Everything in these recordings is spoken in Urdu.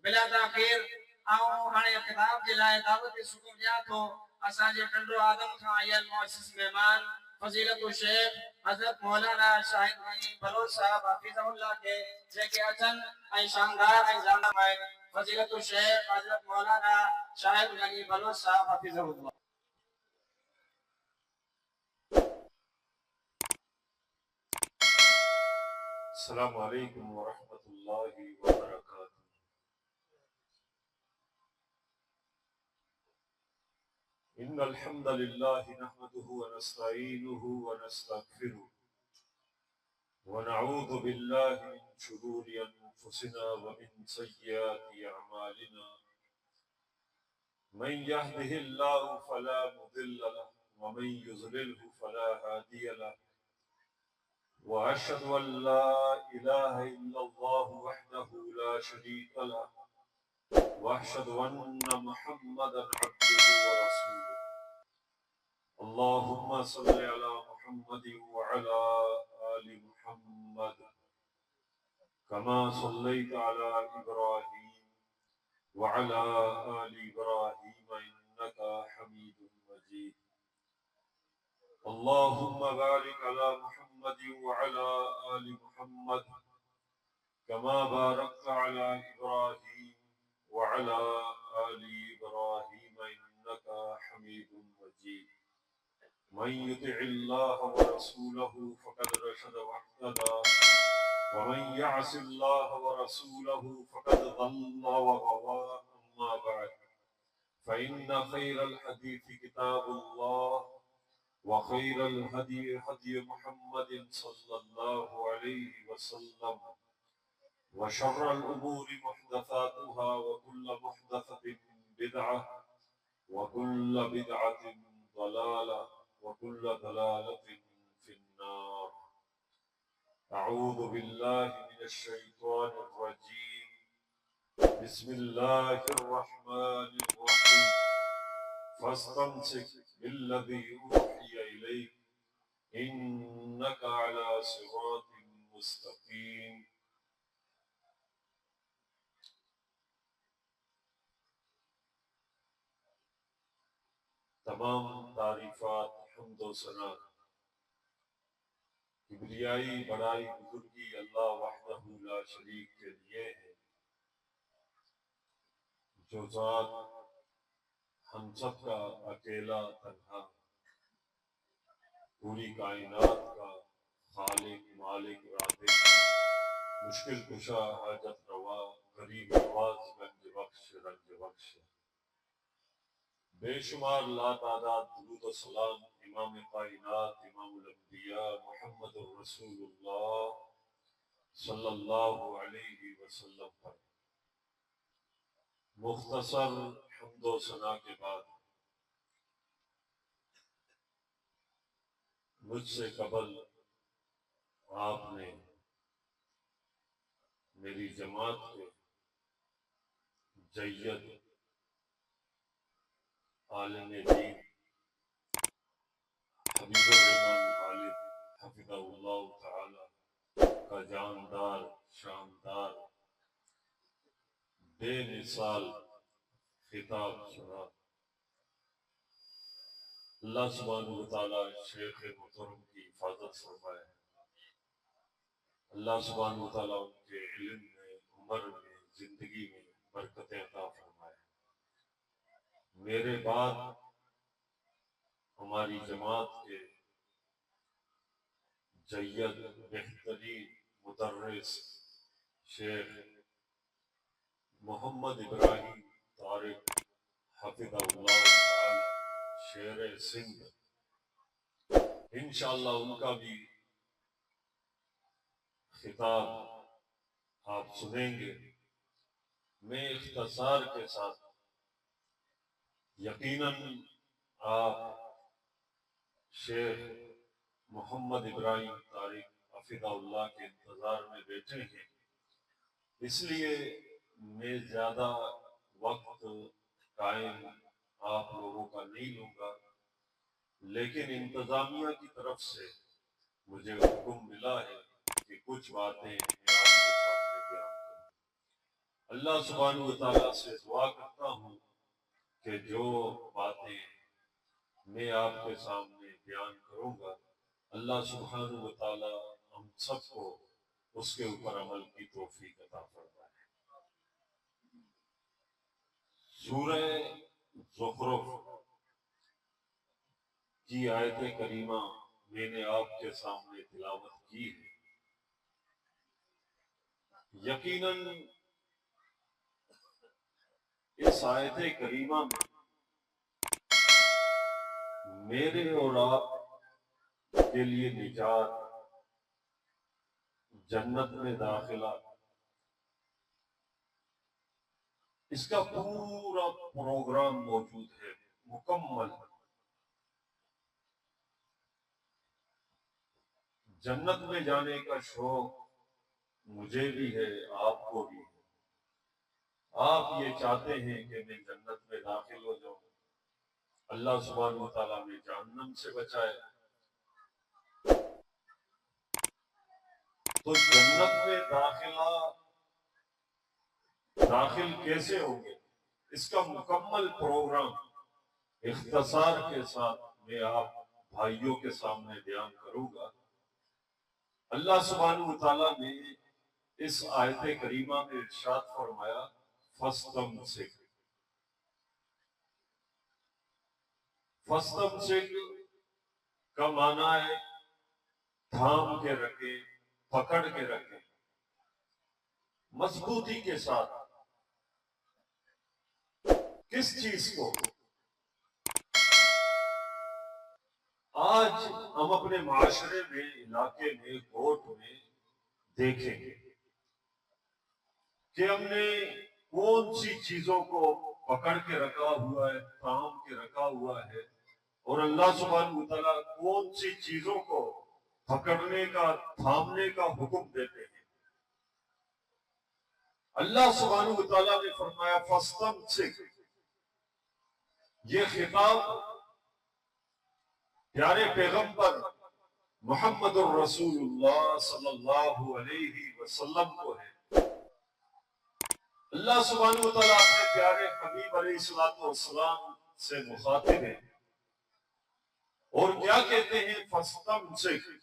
بلا تاخير آؤں ہانے خطاب جلائے دعوت سکون دیا تو اساں جے ٹنڈو آدم کا آئیل معزز مہمان فضیلت الشیخ حضرت مولانا شاہد غنی بلوچ صاحب حفظہ اللہ کے جے کے اچن ای شاندار ای زاندہ ہے فضیلت الشیخ حضرت مولانا شاہد غنی بلوچ صاحب حفظہ اللہ. السلام علیکم ورحمۃ اللہ وبرکاتہ. ان الحمد للہ نحمده ونستعینه ونستغفره ونعوذ باللہ من شرور انفسنا ومن سیئات اعمالنا من يهده الله فلا مضل له ومن يضلله فلا هادي له وأشهد أن لا إله إلا الله وحده لا شريك له وأشهد أن محمدا عبده ورسوله. اللهم صل على محمد وعلى آل محمد كما صليت على إبراهيم وعلى آل إبراهيم إنك حميد مجيد. اللهم بارك على محمد وعلى آل محمد كما باركت على إبراهيم وعلى آل إبراهيم إنك حميد مجيد. من يطع الله ورسوله فقد رشد واهتدى ومن يعص الله ورسوله فقد ضل وغوى. أما بعد فإن خير الحديث كتاب الله وخير الهدي هدي محمد صلى الله عليه وسلم وشر الأمور محدثاتها وكل محدثة بدعة وكل بدعة ضلالة وكل ضلالة في النار. أعوذ بالله من الشيطان الرجيم. بسم الله الرحمن الرحيم. فاستمسك بالذي أوحي إليك إنك على صراط مستقيم. تمام تعریفات حمد و ثنا کبریائی بڑائی بزرگی اللہ وحدہ لا شریک کے لیے ہے، جو ذات ہم سب کا اکیلا تنہا پوری کائنات کا خالق مالک رازق مشکل کشا حاجت روا غریب نواز گنج بخش رنج بخش. بے شمار لا تعداد درود و سلام امام کائنات امام الانبیاء محمد رسول اللہ صلی اللہ علیہ وسلم پر. مختصر حمد و ثنا کے بعد مجھ سے قبل آپ نے میری جماعت کے جید عالم دین حبیب الرحمن غالب حفظہ اللہ تعالی کا جاندار شاندار بے مثال خطاب سنا. اللہ سبحانہ وتعالی شیخ محترم کی حفاظت فرمائے. اللہ سبحانہ وتعالی ان کے علم میں عمر میں زندگی میں برکتیں عطا فرمائے. میرے بعد ہماری جماعت کے جید بہترین مدرس شیخ محمد ابراہیم طارق حفظہ اللہ تعالی شیر سندھ انشاءاللہ ان کا بھی خطاب آپ سنیں گے. میں اختصار کے ساتھ یقیناً آپ شیخ محمد ابراہیم طارق حفظہ اللہ کے انتظار میں بیٹھے ہیں، اس لیے میں زیادہ وقت ٹائم آپ لوگوں کا نہیں لوں گا، لیکن انتظامیہ کی طرف سے مجھے حکم ملا ہے کہ کچھ باتیں میں آپ کے سامنے بیان کروں. اللہ سبحانہ و تعالیٰ سے دعا کرتا ہوں کہ جو باتیں میں آپ کے سامنے بیان کروں گا اللہ سبحانہ و تعالیٰ ہم سب کو اس کے اوپر عمل کی توفیق عطا فرمائے۔ سورہ زخرف کی آیت کریمہ میں نے آپ کے سامنے تلاوت کی ہے۔ یقیناً اس آیت کریمہ میں میرے اور آپ کے لیے نجات، جنت میں داخلہ، اس کا پورا پروگرام موجود ہے، مکمل۔ جنت میں جانے کا شوق مجھے بھی ہے، آپ کو بھی ہے۔ آپ یہ چاہتے ہیں کہ میں جنت میں داخل ہو جاؤں، اللہ سبحانہ و تعالیٰ میں جہنم سے بچائے۔ تو جنت میں داخل کیسے ہوں گے، اس کا مکمل پروگرام اختصار کے ساتھ میں آپ بھائیوں کے سامنے بیان کروں گا۔ اللہ سبحانہ و تعالیٰ نے اس آیت کریمہ میں ارشاد فرمایا فَاسْتَمْسِكْ۔ فَاسْتَمْسِكْ کا معنی ہے تھام کے رکھے، پکڑ کے رکھے، مضبوطی کے ساتھ۔ کس چیز کو؟ آج ہم اپنے معاشرے میں، علاقے میں، کوٹ میں دیکھیں گے کہ ہم نے کون سی چیزوں کو پکڑ کے رکھا ہوا ہے، تھام کے رکھا ہوا ہے، اور اللہ سبحانہ و تعالیٰ کون سی چیزوں کو پکڑنے کا، تھامنے کا حکم دیتے ہیں۔ اللہ سبحانہ و تعالیٰ نے فرمایا فَاسْتَمْسِكْ۔ یہ خطاب پیارے پیغمبر محمد الرسول اللہ صلی اللہ علیہ وسلم کو ہے۔ اللہ سبحانہ و تعالیٰ اپنے پیارے حبیب علیہ السلام سے مخاطب ہے اور کیا کہتے ہیں؟ فَاسْتَمْسِكْ۔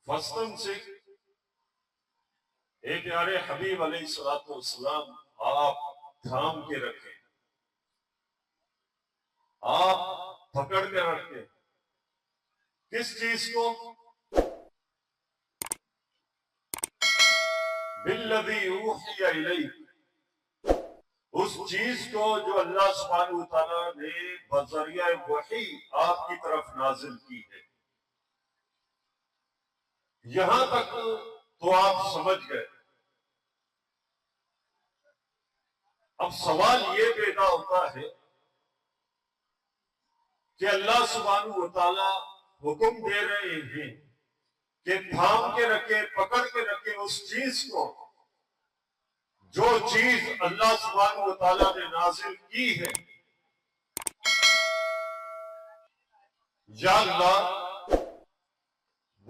فَاسْتَمْسِكْ، اے پیارے حبیب علیہ السلام، آپ تھام کے رکھیں، آپ پکڑ کے رکھیں۔ کس چیز کو؟ بِالَّذِي أُوحِيَ إِلَيْكَ، اس چیز کو جو اللہ سبحانہ و تعالیٰ نے بذریعہ وحی آپ کی طرف نازل کی ہے۔ یہاں تک تو آپ سمجھ گئے۔ اب سوال یہ پیدا ہوتا ہے کہ اللہ سبحانہ و تعالیٰ حکم دے رہے ہیں کہ تھام کے رکھے، پکڑ کے رکھے اس چیز کو جو چیز اللہ سبحانہ و تعالیٰ نے نازل کی ہے۔ یا اللہ،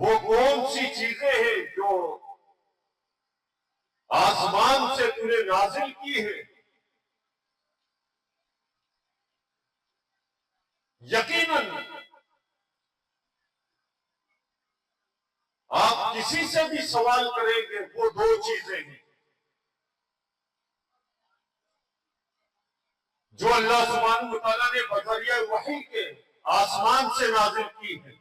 وہ کون سی چیزیں ہیں جو آسمان سے تو نے نازل کی ہے؟ یقیناً آپ کسی سے بھی سوال کریں گے وہ دو چیزیں ہیں جو اللہ سبحانہ وتعالیٰ نے بذریعہ وحی کے آسمان سے نازل کی ہے.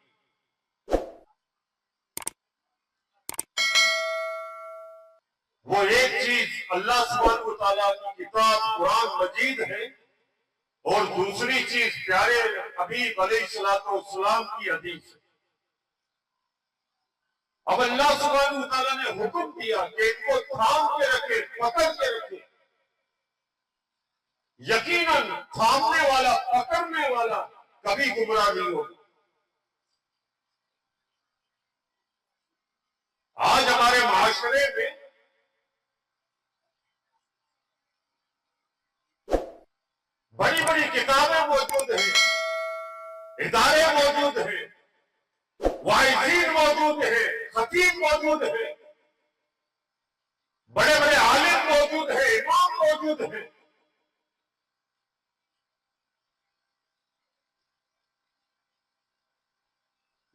وہ ایک چیز اللہ سبحانہ وتعالیٰ کی کتاب قرآن مجید ہے اور دوسری چیز پیارے حبیب علیہ السلام کی حدیث ہے. اب اللہ سبحانہ وتعالیٰ نے حکم دیا کہ ان کو تھام کے رکھے، پکڑ کے رکھے. یقیناً تھامنے والا، پکڑنے والا کبھی گمراہ نہیں ہوگا. آج ہمارے معاشرے میں بڑی بڑی کتابیں موجود ہیں، ادارے موجود ہیں، واعظین موجود ہیں، خطیب موجود ہیں، بڑے بڑے عالم موجود ہیں، امام موجود ہیں.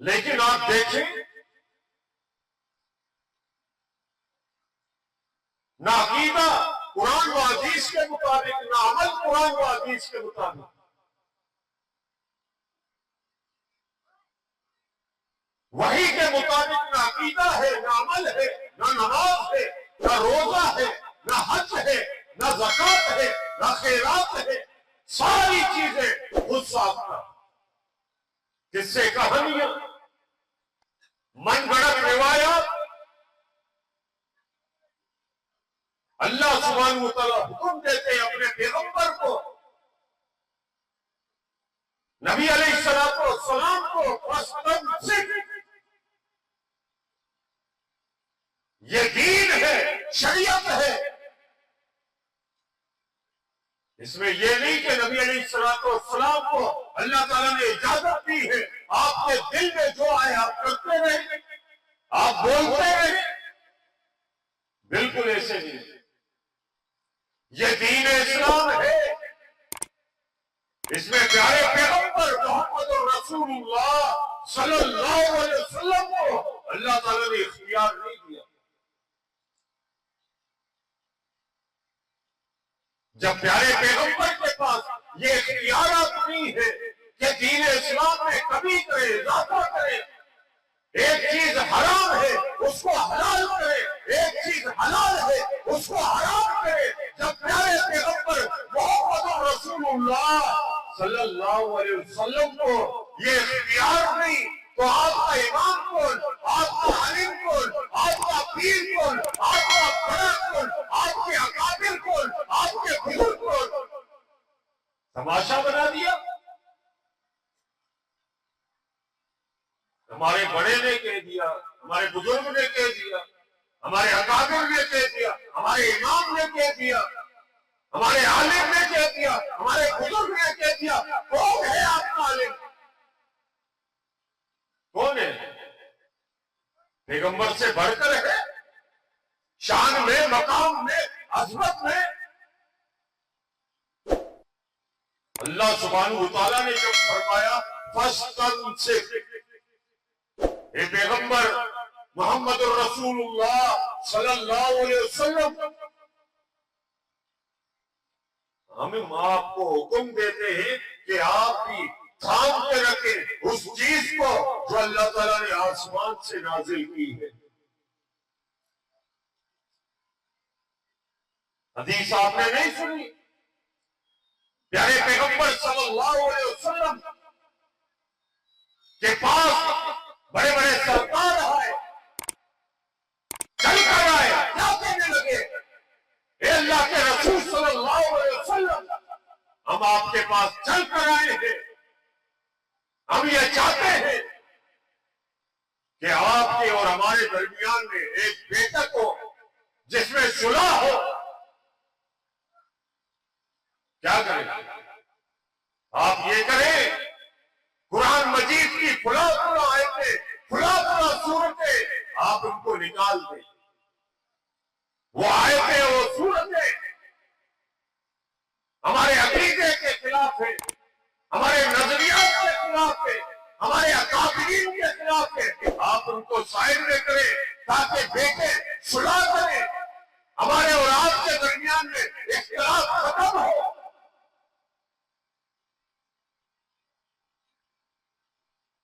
لیکن آپ دیکھیں نہ عقیدہ قرآن و حدیث کے مطابق، نہ عمل قرآن و حدیث کے مطابق. وحی کے مطابق نہ عقیدہ ہے، نہ عمل ہے، نہ نماز ہے، نہ روزہ ہے، نہ حج ہے، نہ زکات ہے، نہ خیرات ہے. ساری چیزیں خود ساختہ، جس سے کہانیاں، من گھڑت روایات. اللہ سبحانہ وتعالیٰ حکم دیتے ہیں اپنے پیغمبر کو، نبی علیہ السلام کو، فَاسْتَمْسِكْ. یہ دین ہے، شریعت ہے. اس میں یہ نہیں کہ نبی علیہ السلام کو اللہ تعالیٰ نے اجازت دی ہے آپ کے دل میں جو آئے آپ کرتے رہیں، آپ بولتے رہیں. بالکل ایسے نہیں. یہ دین اسلام ہے. اس میں پیارے پیغمبر محمد رسول اللہ صلی اللہ علیہ وسلم کو اللہ تعالیٰ نے اختیار نہیں دیا. جب پیارے پیغمبر کے پاس یہ اختیارات نہیں ہے کہ دین اسلام میں کمی کرے، اضافہ کرے، ایک چیز حرام ہے اس کو حلال کرے، ایک چیز حلال ہے اس کو حرام کرے. جب پیارے پیغمبر محمد رسول اللہ صلی اللہ علیہ وسلم کو یہ اختیار نہیں تو آپ کا امام کون، آپ کا عالم کون، آپ کا پیر کون، آپ کا بڑا کون، آپ کے اکابر کون، آپ کے بزرگ کون؟ تماشا بنا دیا. ہمارے بڑے نے کہہ دیا، ہمارے بزرگ نے کہہ دیا، ہمارے اکابر نے کہہ دیا، ہمارے امام نے کہہ دیا، ہمارے عالم نے کہہ دیا، ہمارے بزرگ نے کہہ دیا. کون ہے آپ کا عالم؟ کون ہے؟ پیغمبر سے بڑھ کر ہے، شان میں، مقام میں، عظمت میں. اللہ سبحانہ وتعالیٰ نے جب فرمایا فَاسْتَمْسِكْ، اے پیغمبر محمد الرسول اللہ صلی اللہ علیہ وسلم، ہم آپ کو حکم دیتے ہیں کہ آپ بھی تھام کے رکھیں اس چیز کو جو اللہ تعالیٰ نے آسمان سے نازل کی ہے. حدیث آپ نے نہیں سنی؟ پیارے پیغمبر صلی اللہ علیہ وسلم کے پاس بڑے بڑے سردار آئے، چل کر آئے، کیا کہنے لگے؟ اے اللہ کے رسول صلی اللہ علیہ وسلم، ہم آپ کے پاس چل کر آئے ہیں، ہم یہ چاہتے ہیں کہ آپ کے اور ہمارے درمیان میں ایک بیٹھک ہو جس میں صلح ہو. کیا کریں؟ آپ یہ کریں، قرآن مجید کی فلاں فلاں آیتیں، فلاں فلاں صورتیں آپ ان کو نکال دیں. وہ آیتیں، وہ صورتیں ہمارے عقیدے کے خلاف ہے، ہمارے نظریات کے خلاف ہے، ہمارے اکابرین کے خلاف ہے. آپ ان کو سائڈ میں کریں تاکہ بیٹے صلح کریں، ہمارے اور آپ کے درمیان میں اختلاف ختم ہو۔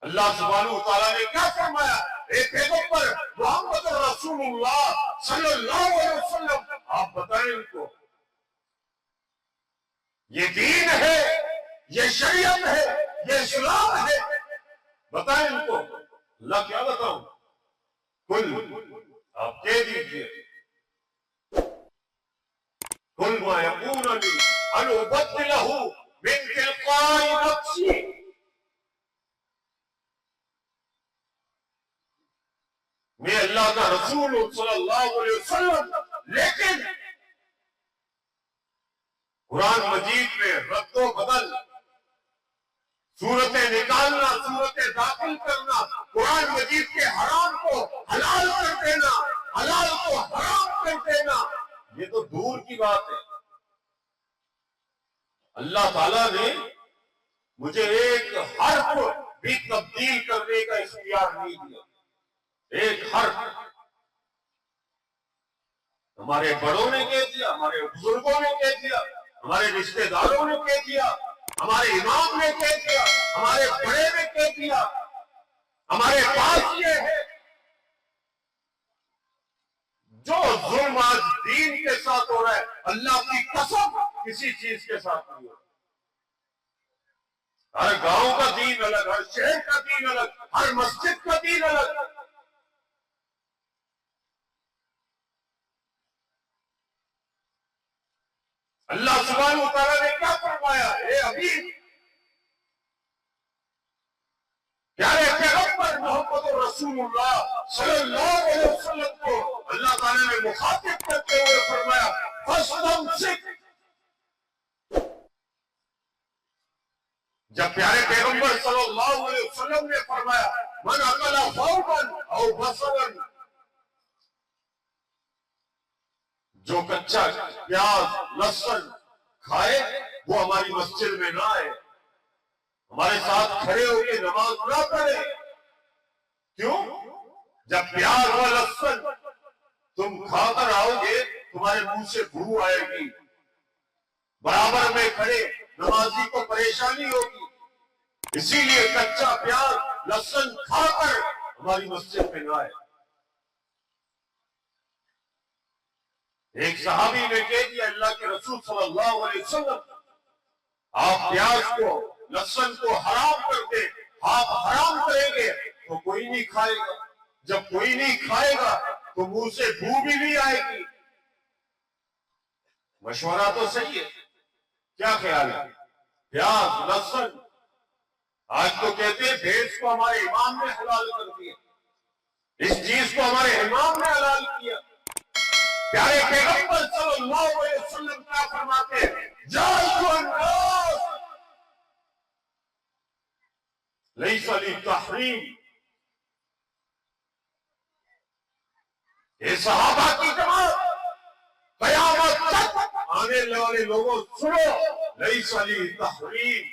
اللہ سبحانہ وتعالیٰ نے کیا فرمایا؟ اے پیغمبر محمد رسول اللہ صلی اللہ علیہ وسلم، آپ بتائیں ان کو یہ دین ہے، یہ شریعت ہے، یہ اسلام ہے، بتائیں ان کو۔ اللہ کیا بتاؤں؟ کل آپ کہہ دیجئے، کل ما یکون لی ان ابدلہ من تلقاء نفسی، میں اللہ کا رسول ہوں صلی اللہ علیہ وسلم، لیکن قرآن مجید میں رد و بدل، صورتیں نکالنا، صورتیں داخل کرنا، قرآن مجید کے حرام کو حلال کر دینا، حلال کو حرام کر دینا، یہ تو دور کی بات ہے۔ اللہ تعالیٰ نے مجھے ایک حرف بھی تبدیل کرنے کا اختیار نہیں دیا، ایک حرف۔ ہمارے بڑوں نے کہہ دیا، ہمارے بزرگوں نے کہہ دیا، ہمارے رشتہ داروں نے کہہ دیا، ہمارے امام نے کہہ دیا، ہمارے بڑے نے کہہ دیا، ہمارے پاس یہ ہے۔ جو ظلم آج دین کے ساتھ ہو رہا ہے، اللہ کی قسم کسی چیز کے ساتھ نہیں ہو رہا۔ ہر گاؤں کا دین الگ، ہر شہر کا دین الگ، ہر مسجد کا دین الگ۔ اللہ سبحانہ وتعالیٰ نے کیا فرمایا؟ اے ابھی پیارے پیغمبر محمد رسول اللہ صلی اللہ علیہ وسلم کو اللہ تعالیٰ نے مخاطب کرتے ہوئے فرمایا فَاسْتَمْسِكْ۔ جب پیارے پیغمبر صلی اللہ علیہ وسلم نے فرمایا من اکل ثوبا او بصلا، جو کچا پیاز لہسن کھائے وہ ہماری مسجد میں نہ آئے، ہمارے ساتھ کھڑے ہو کے نماز نہ پڑھے۔ کیوں؟ جب پیاز و لہسن تم کھا کر آؤ گے تمہارے منہ سے بو آئے گی، برابر میں کھڑے نمازی کو پریشانی ہوگی، اسی لیے کچا پیاز لہسن کھا کر ہماری مسجد میں نہ آئے۔ ایک صحابی نے کہہ دیا اللہ کے رسول صلی اللہ علیہ وسلم آپ پیاز کو لہسن کو حرام کر دیں، آپ حرام کریں گے تو کوئی نہیں کھائے گا، جب کوئی نہیں کھائے گا تو منہ سے بو بھی نہیں آئے گی۔ مشورہ تو صحیح ہے، کیا خیال ہے؟ پیاز لہسن آج تو کہتے ہیں بھینس کو ہمارے امام نے حلال کر دیا، اس چیز کو ہمارے امام نے حلال کیا۔ پیارے پیغمبر صلی اللہ علیہ وسلم کیا فرماتے ہیں؟ یا ایھا الناس لیس لی تحریم، اے صحابہ کی جماعت، قیامت تک آنے والے لوگوں سنو، لیس لی تحریم،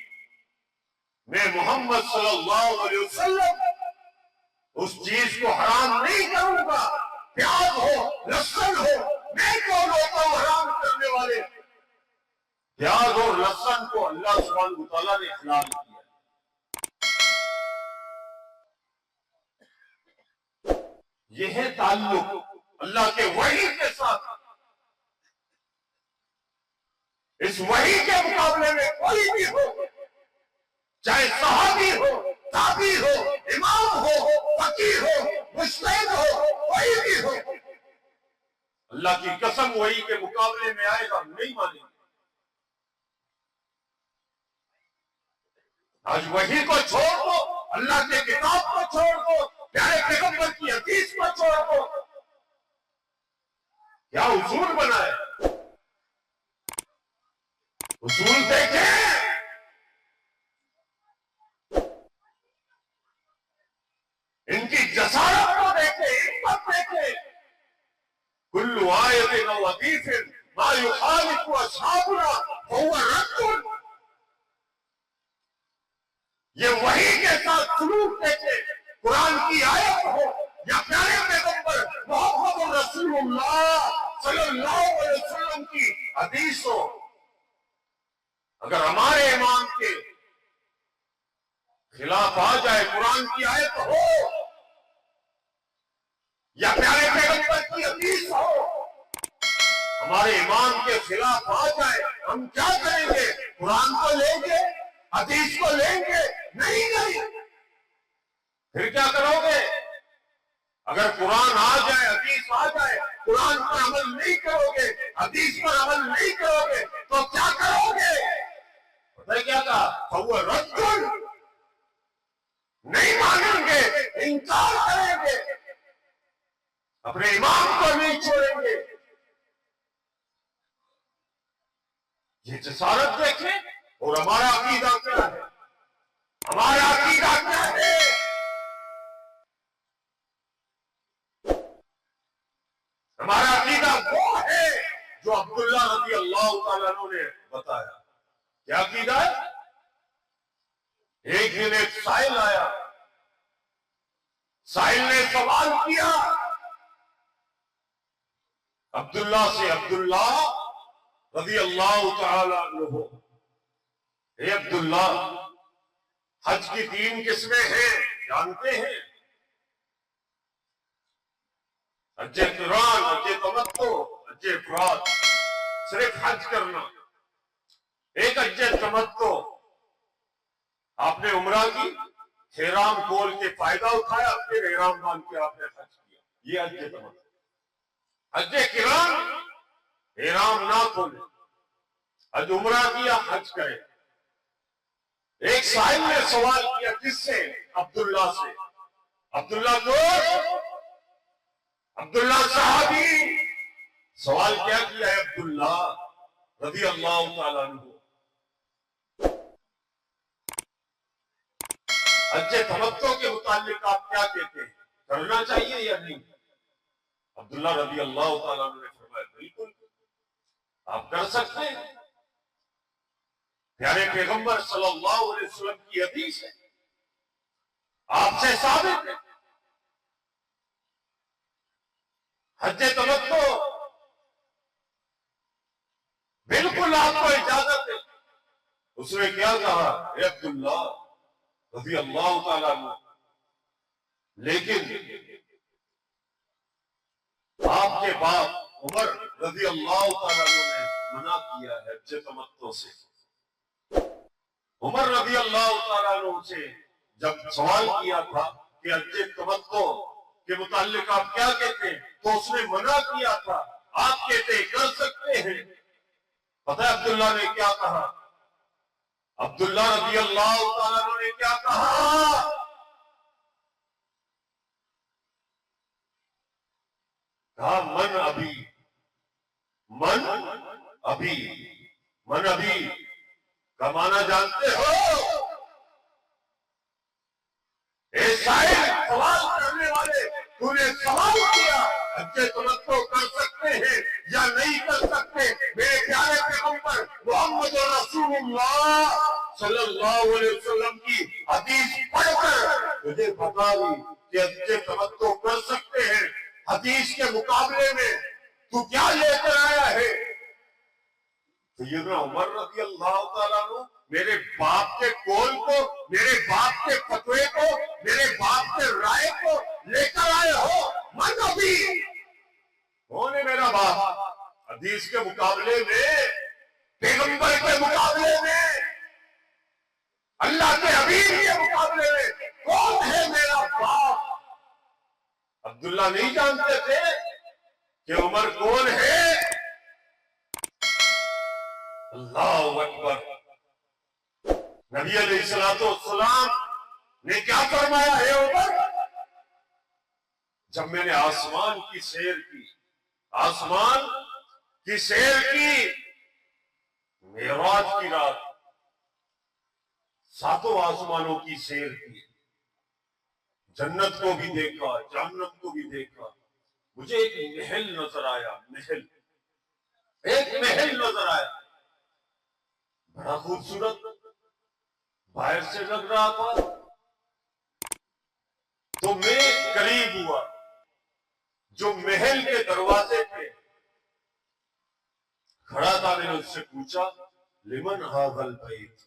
میں محمد صلی اللہ علیہ وسلم اس چیز کو حرام نہیں کروں گا، پیاز ہو لہسن ہو، میں کون ہوتا ہوں حرام کرنے والے؟ پیاز اور لہسن کو اللہ سبحانہ وتعالیٰ نے حلال کیا۔ یہ ہے تعلق اللہ کے وحی کے ساتھ۔ اس وحی کے مقابلے میں کوئی بھی ہو، چاہے صحابی ہو، تابعی ہو، امام ہو، فقیہ ہو، مجتہد ہو، کوئی بھی ہو، اللہ کی قسم وحی کے مقابلے میں آئے گا نہیں مانیں گے۔ آج وحی کو چھوڑ دو، اللہ کے کتاب کو چھوڑ دو، پیارے پیغمبر کی حدیث کو چھوڑ دو، کیا اصول بنا ہے؟ اصول دیکھیں، ان کی جسارت کو دیکھیں، حکمت دیکھیں۔ کل آیت و حدیث ما یخالف اصحابنا فهو رد۔ یہ وحی کے ساتھ سلوک دیکھیں، قرآن کی آیت ہو یا پیارے پیغمبر رسول اللہ صلی اللہ علیہ وسلم کی حدیث ہو، اگر ہمارے امام کے خلاف آ جائے، قرآن کی آیت ہو یا پیارے پیغمبر کی حدیث ہو، ہمارے امام کے خلاف آ جائے، ہم کیا کریں گے؟ قرآن کو لیں گے، حدیث کو لیں گے؟ نہیں، پھر کیا کرو گے؟ اگر قرآن آ جائے، حدیث آ جائے، قرآن پر عمل نہیں کرو گے، حدیث پر عمل نہیں کرو گے، تو کیا کرو گے؟ پتہ ہے کیا کہا؟ فَهُوَ رَدٌّ، نہیں مانیں گے، انکار کریں گے، اپنے امام کو نہیں چھوڑیں گے۔ یہ جسارت دیکھیں، اور ہمارا عقیدہ کیا ہے؟ ہمارا عقیدہ کیا ہے؟ ہمارا عقیدہ وہ ہے جو عبداللہ رضی اللہ تعالیٰ عنہ نے بتایا۔ کیا عقیدہ ہے؟ ایک دن ایک سائل آیا، سائل نے سوال کیا عبداللہ سے، عبداللہ رضی اللہ تعالیٰ عنہ، اے عبداللہ، حج کی 3 قسمیں ہیں، جانتے ہیں؟ حج قران، حج تمتع، حج افراد، صرف حج کرنا۔ ایک حج تمتع، آپ نے عمرہ کی، احرام کھول کے فائدہ اٹھایا، پھر احرام باندھ کے آپ نے حج کیا، یہ حج تمتع۔ حج قران، احرام نہ کھولے، حج عمرہ کیا، حج کرے۔ ایک سائل نے سوال کیا، کس سے؟ عبداللہ سے۔ عبداللہ کو، عبداللہ صحابی، سوال کیا ہے عبداللہ رضی اللہ تعالیٰ عنہ، حج تمتع کے متعلق آپ کیا کہتے ہیں؟ کرنا چاہیے یا نہیں؟ عبداللہ رضی اللہ تعالیٰ عنہ نے فرمایا بالکل آپ کر سکتے ہیں، پیارے پیغمبر صلی اللہ علیہ وسلم کی حدیث ہے، آپ سے ثابت ہے۔ حج تمتع بالکل آپ کو اجازت ہے۔ اس نے کیا کہا؟ اے عبداللہ رضی اللہ تعالیٰ عنہ، لیکن آپ کے باپ عمر رضی اللہ تعالیٰ عنہ نے منع کیا ہے حج تمتع سے۔ عمر رضی اللہ تعالیٰ عنہ سے جب سوال کیا تھا کہ حج تمتع کے متعلق آپ کیا کہتے ہیں، تو اس نے منع کیا تھا، آپ کہتے کر سکتے ہیں۔ پتہ ہے عبداللہ نے کیا کہا؟ عبداللہ رضی اللہ تعالیٰ عنہ نے کیا کہا؟ کہا من ابھی، من ابھی، من ابھی کا معنی جانتے ہو؟ اے سائل، سوال کرنے والے، تو نے سوال کیا حج تمتع کر سکتے ہیں یا نہیں کر سکتے؟ میرے پیارے پیغمبر محمد رسول اللہ صلی اللہ علیہ وسلم کی حدیث پڑھ کر تجھے بتا دی کہ حج تمتع کر سکتے ہیں، حدیث کے مقابلے میں تو کیا لے کر آیا ہے؟ سیدنا عمر رضی اللہ تعالیٰ عنہ میرے باپ کے قول کو، میرے باپ کے فتوے کو، میرے باپ کے رائے کو لے کر آئے ہو؟ من ابھی، کون ہے میرا باپ؟ حدیث کے مقابلے میں، پیغمبر کے مقابلے میں، اللہ کے حبیب کے مقابلے میں کون ہے میرا باپ؟ عبداللہ نہیں جانتے تھے کہ عمر کون ہے؟ اللہ اکبر۔ نبی علیہ السلام نے کیا فرمایا ہے عمر؟ جب میں نے آسمان کی سیر کی، آسمان کی سیر کی، معراج کی رات 7 آسمانوں کی سیر کی، جنت کو بھی دیکھا، جہنم کو بھی دیکھا، مجھے ایک محل نظر آیا، محل، ایک محل نظر آیا، بڑا خوبصورت، باہر سے لگ رہا تھا، تو میں قریب ہوا، جو محل کے دروازے پہ کھڑا تھا، میں نے اس سے پوچھا لمن ھذا البیت،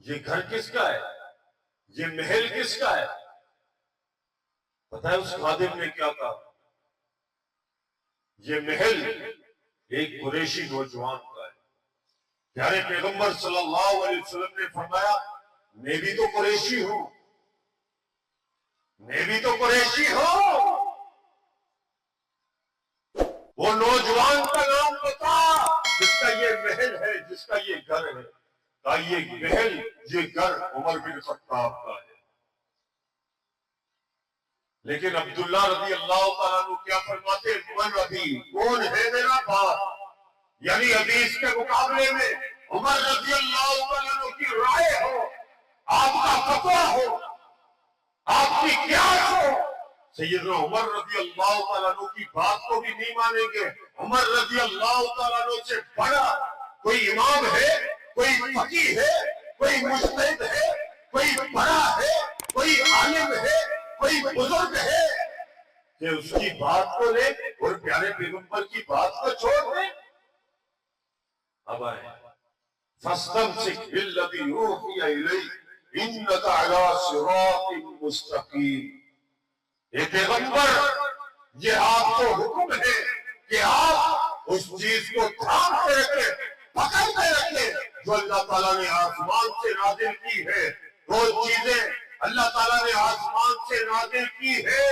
یہ گھر کس کا ہے، یہ محل کس کا ہے؟ پتہ ہے اس خادم نے کیا کہا؟ یہ محل ایک قریشی نوجوان کا ہے۔ پیارے پیغمبر صلی اللہ علیہ وسلم نے فرمایا میں بھی تو قریشی ہوں، میں بھی تو قریشی ہوں۔ وہ نوجوان کا نام بتا جس کا یہ محل ہے، جس کا یہ گھر ہے، کہ یہ محل یہ گھر عمر بن خطاب کا ہے۔ لیکن عبداللہ رضی اللہ تعالیٰ عنہ کیا فرماتے؟ من ابھی، کون ہے میرا باپ؟ یعنی حدیث کے مقابلے میں عمر رضی اللہ تعالیٰ عنہ کی رائے ہو، آپ کا فتویٰ ہو، آپ کی قیاس ہو، سیدنا عمر رضی اللہ تعالیٰ عنہ کی بات کو بھی نہیں مانیں گے۔ عمر رضی اللہ تعالیٰ عنہ سے بڑا کوئی امام ہے، کوئی فقیہ ہے، کوئی مجتہد ہے، کوئی بڑا ہے، کوئی عالم ہے، کوئی بزرگ ہے کہ اس کی بات کو لے اور پیارے پیغمبر کی بات کو چھوڑ دے؟ اب آئے فَاسْتَمْسِكْ بِالَّذِي أُوحِيَ إِلَيْكَ إِنَّكَ عَلَىٰ صِرَاطٍ مُسْتَقِيمٍ۔ اے پیغمبر، یہ آپ کو حکم ہے کہ آپ اس چیز کو تھام کے رکھیں، پکڑ کے رکھیں جو اللہ تعالیٰ نے آسمان سے نازل کی ہے۔ وہ چیزیں اللہ تعالیٰ نے آسمان سے نازل کی ہے،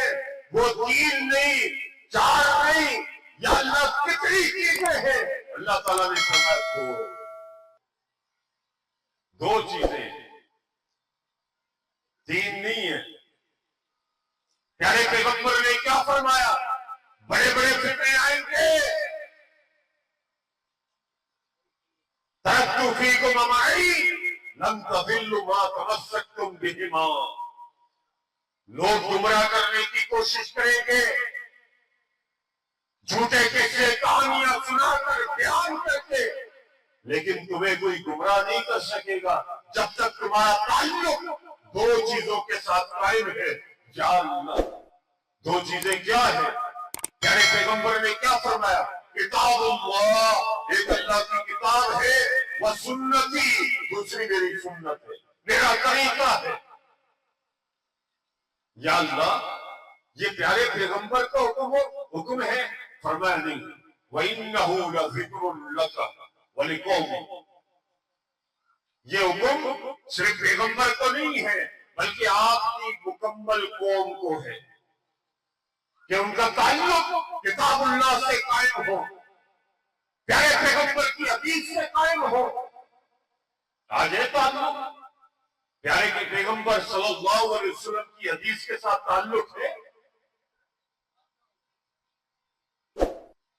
وہ 3 نہیں، 4 نہیں، یا اللہ کتنی چیزیں ہیں؟ اللہ تعالیٰ نے فرمایا 2 چیزیں، 3 نہیں ہیں۔ پیارے پیغمبر نے کیا فرمایا؟ بڑے بڑے فتنے آئیں گے، ترکت فیکم امرین لن تضلوا ما تمسکتم بہما۔ لوگ گمراہ کرنے کی کوشش کریں گے، جھوٹے قصے کہانیاں سنا کر بیان کر کے، لیکن تمہیں کوئی گمراہ نہیں کر سکے گا جب تک تمہارا تعلق 2 چیزوں کے ساتھ قائم ہے۔ یا اللہ، 2 چیزیں کیا ہیں؟ پیارے پیغمبر نے کیا فرمایا؟ کتاب اللہ، ایک اللہ کی کتاب ہے، وہ سنتی، دوسری میری سنت ہے، میرا طریقہ ہے۔ یا اللہ، یہ پیارے پیغمبر کا حکم ہے؟ فرمایا نہیں، وَإِنَّهُ لَذِكْرٌ لَكَ وَلِقَوْمِكَ۔ یہ حکم صرف پیغمبر کو نہیں ہے بلکہ آپ کی مکمل قوم کو ہے کہ ان کا تعلق کتاب اللہ سے قائم ہو، پیارے پیغمبر کی حدیث سے قائم ہو۔ آج ہے تعلق پیارے کے پیغمبر صلی اللہ علیہ وسلم کی حدیث کے ساتھ تعلق ہے؟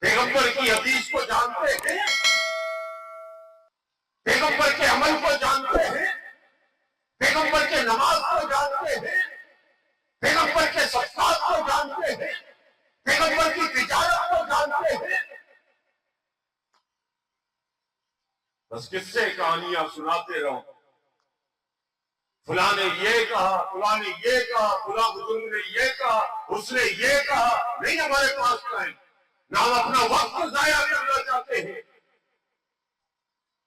پیغمبر کی حدیث کو جانتے ہیں، پیغمبر کے عمل کو جانتے ہیں، پیغمبر کے نماز کو جانتے ہیں، پیغمبر کے صدقات کو جانتے ہیں، پیغمبر کی تجارت کو جانتے ہیں۔ بس قصے کہانیاں سناتے رہو، فلاں نے یہ کہا، فلاں نے یہ کہا، فلاں بزرگ نے یہ کہا، اس نے یہ کہا۔ نہیں ہمارے پاس ٹائم، نہ ہم اپنا وقت ضائع کرنا چاہتے ہیں۔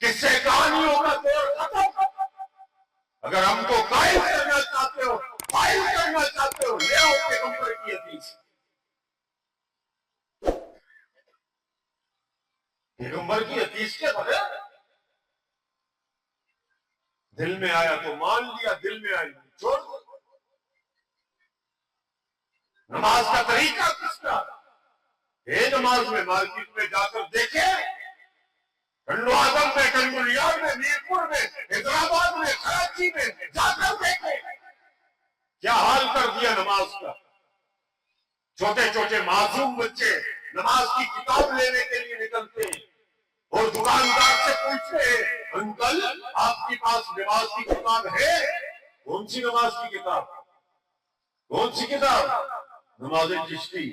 قصے کہانیوں کا دور ختم۔ اگر ہم کو قائم کرنا چاہتے ہو، قائم کرنا چاہتے ہو، لے آؤ پیغمبر کی حدیث۔ پیغمبر کی حدیث کے بغیر دل میں آیا تو مان لیا، دل میں آئی چھوڑ دو۔ نماز کا طریقہ کس کا؟ نماز میں مارکیٹ میں جا کر دیکھے، ٹنڈو آدم میں، ٹنڈولیار میں، میرپور میں، حیدرآباد میں، کراچی میں جا کر دیکھے کیا حال کر دیا نماز کا۔ چھوٹے چھوٹے معصوم بچے نماز کی کتاب لینے کے لیے نکلتے ہیں اور دکاندار سے پوچھتے ہیں انکل آپ کے پاس نماز کی کتاب ہے؟ کون سی نماز کی کتاب؟ کون سی کتاب؟ نماز چشتی،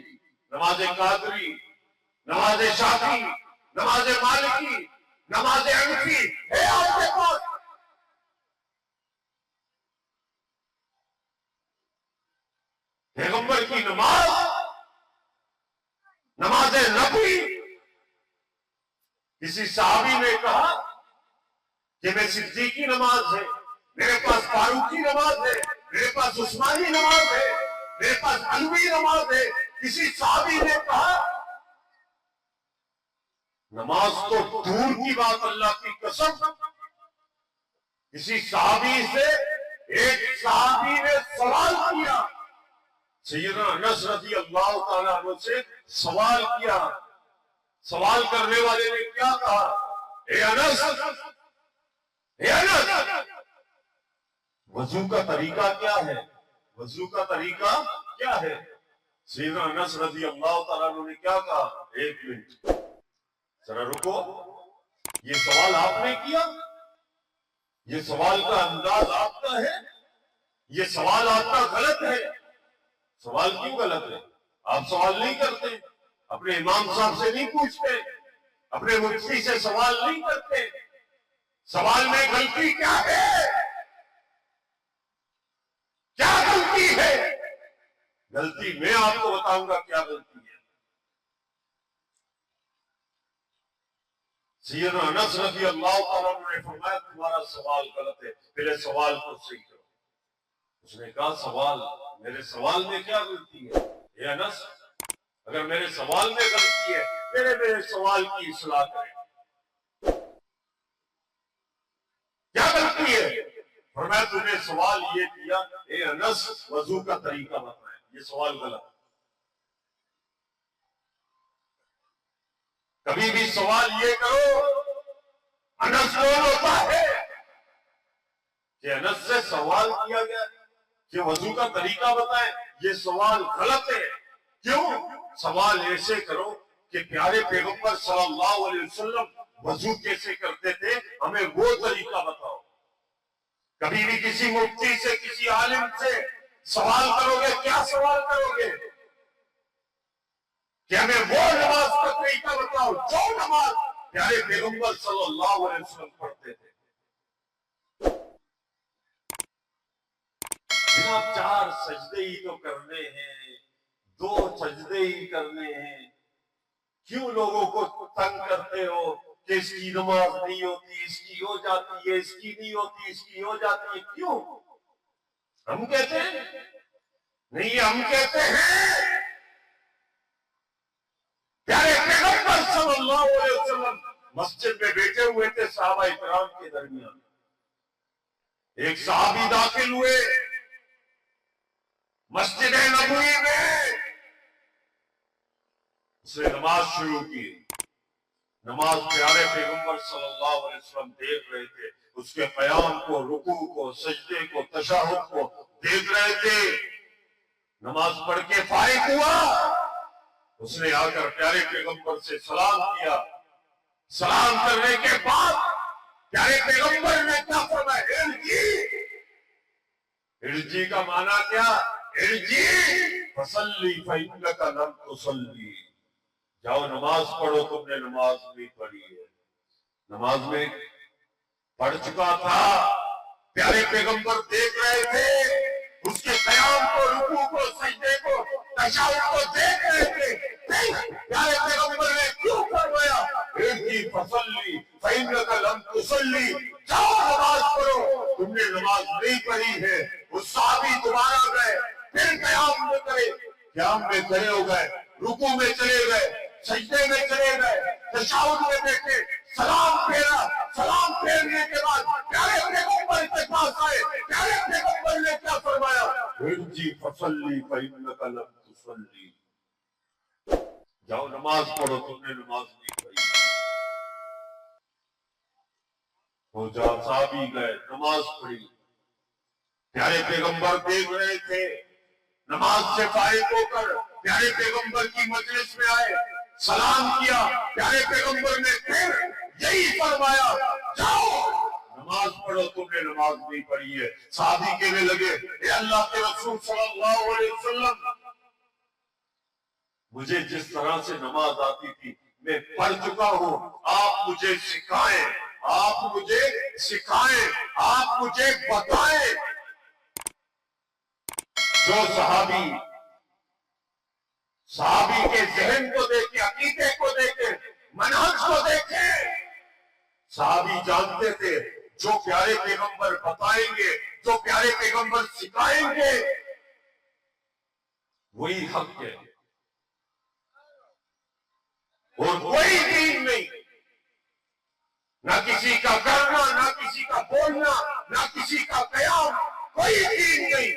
نماز قادری، نماز شافعی، نماز مالکی، نماز حنفی ہے آپ کے پاس؟ پیغمبر کی نماز کسی صحابی نے کہا کہ میں صدیقی نماز ہے، میرے پاس فاروقی نماز ہے، میرے پاس عثمانی نماز ہے، میرے پاس علوی نماز ہے. کسی صحابی نے کہا نماز تو دور کی بات، اللہ کی قسم. کسی صحابی سے ایک صحابی نے سوال کیا، سیدنا انس رضی اللہ تعالیٰ عنہ سے سوال کیا. سوال کرنے والے نے کیا کہا؟ اے انس، وضو کا طریقہ کیا ہے؟ وضو کا طریقہ کیا ہے؟ سیدنا انس رضی اللہ تعالیٰ عنہ نے کیا کہا؟ ایک منٹ ذرا رکو، یہ سوال آپ نے کیا؟ یہ سوال کا انداز آپ کا ہے؟ یہ سوال آپ کا غلط ہے. سوال کیوں غلط ہے؟ آپ سوال نہیں کرتے، اپنے امام صاحب سے نہیں پوچھتے، اپنے مفتی سے سوال نہیں کرتے. سوال میں غلطی کیا ہے؟ کیا غلطی ہے؟ غلطی میں آپ کو بتاؤں گا کیا غلطی ہے. سیدنا انس رضی اللہ تعالیٰ عنہ نے فرمایا تمہارا سوال غلط ہے، پہلے سوال کو صحیح کرو. اس نے کہا سوال، میرے سوال میں کیا غلطی ہے؟ اے انس، اگر میرے سوال میں غلطی ہے میرے سوال کی اصلاح کریں. کیا غلطی ہے؟ فرمایا تم نے سوال یہ کیا اے انس وضو کا طریقہ بتائیں، یہ سوال غلط. کبھی بھی سوال یہ کرو انس کون ہوتا ہے، کہ انس سے سوال کیا گیا کہ وضو کا طریقہ بتائیں، یہ سوال غلط ہے. کیوں؟ سوال ایسے کرو کہ پیارے پیغمبر صلی اللہ علیہ وسلم وضو کیسے کرتے تھے ہمیں وہ طریقہ بتاؤ. کبھی بھی کسی مفتی سے کسی عالم سے سوال کرو گے، کیا سوال کرو گے؟ کہ ہمیں وہ نماز کا طریقہ بتاؤ جو نماز پیارے پیغمبر صلی اللہ علیہ وسلم پڑھتے تھے. جناب 4 سجدے ہی تو کرنے ہیں، 2 سجدے ہی کرنے ہیں، کیوں لوگوں کو تنگ کرتے ہو کہ اس کی نماز نہیں ہوتی، اس کی ہو جاتی ہے، اس کی نہیں ہوتی، اس کی ہو جاتی ہے؟ کیوں؟ ہم کہتے ہیں نہیں، ہم کہتے ہیں پیارے پیغمبر صلی اللہ علیہ وسلم مسجد میں بیٹھے ہوئے تھے صحابہ کرام کے درمیان. ایک صحابی داخل ہوئے مسجد نبوی میں، اس نے نماز شروع کی. نماز پیارے پیغمبر صلی اللہ علیہ وسلم دیکھ رہے تھے، اس کے قیام کو، رکوع کو، سجدے کو، تشہد کو دیکھ رہے تھے. نماز پڑھ کے فارغ ہوا، اس نے آ کر پیارے پیغمبر سے سلام کیا. سلام کرنے کے بعد پیارے پیغمبر نے کیا فرمایا؟ ارجی کا معنی کیا؟ ارجی فصلی فإنک لم تصلی، جاؤ نماز پڑھو، تم نے نماز نہیں پڑھی ہے. نماز میں پڑھ چکا تھا، پیارے پیغمبر دیکھ رہے تھے، اس کے قیام کو، رکوع کو، سجدے کو، تشہد کو دیکھ رہے تھے. پیارے پیغمبر نے کیوں فرمایا ارجی فصلی فإنک لم تصلی، جاؤ نماز پڑھو، تم نے نماز نہیں پڑھی ہے. اس صحابی دوبارہ گئے، پھر قیام میں کرے، قیام میں کھڑے ہو گئے، رکوع میں چلے گئے، سجدے میں چلے گئے، تشہد میں بیٹھے، سلام پھیرا. سلام پھیرنے کے بعد پیارے پیغمبر کے پاس آئے. پیارے پیغمبر نے کیا فرمایا؟ ارجی فصلی فإنک لم تصلی، جاؤ نماز پڑھو، تم نے نماز نہیں پڑھی. وہ جہاں صحابی گئے، نماز پڑھی. پیارے پیغمبر دیکھ رہے تھے، نماز سے فارغ ہو کر پیارے پیغمبر کی مجلس میں آئے، سلام کیا. پیارے پیغمبر نے پھر یہی فرمایا جاؤ نماز پڑھو، تم نے نماز نہیں پڑھی ہے. صحابی کہنے لگے اے اللہ کے رسول صلی اللہ علیہ وسلم، مجھے جس طرح سے نماز آتی تھی میں پڑھ چکا ہوں، آپ مجھے سکھائیں، آپ مجھے سکھائیں، آپ مجھے بتائیں. جو صحابی کے ذہن کو دیکھے، عقیدے کو دیکھے، منہج کو دیکھے، صحابی جانتے تھے جو پیارے پیغمبر بتائیں گے، جو پیارے پیغمبر سکھائیں گے، وہی حق ہے، اور کوئی دین نہیں، نہ کسی کا کرنا، نہ کسی کا بولنا، نہ کسی کا قیام، کوئی دین نہیں۔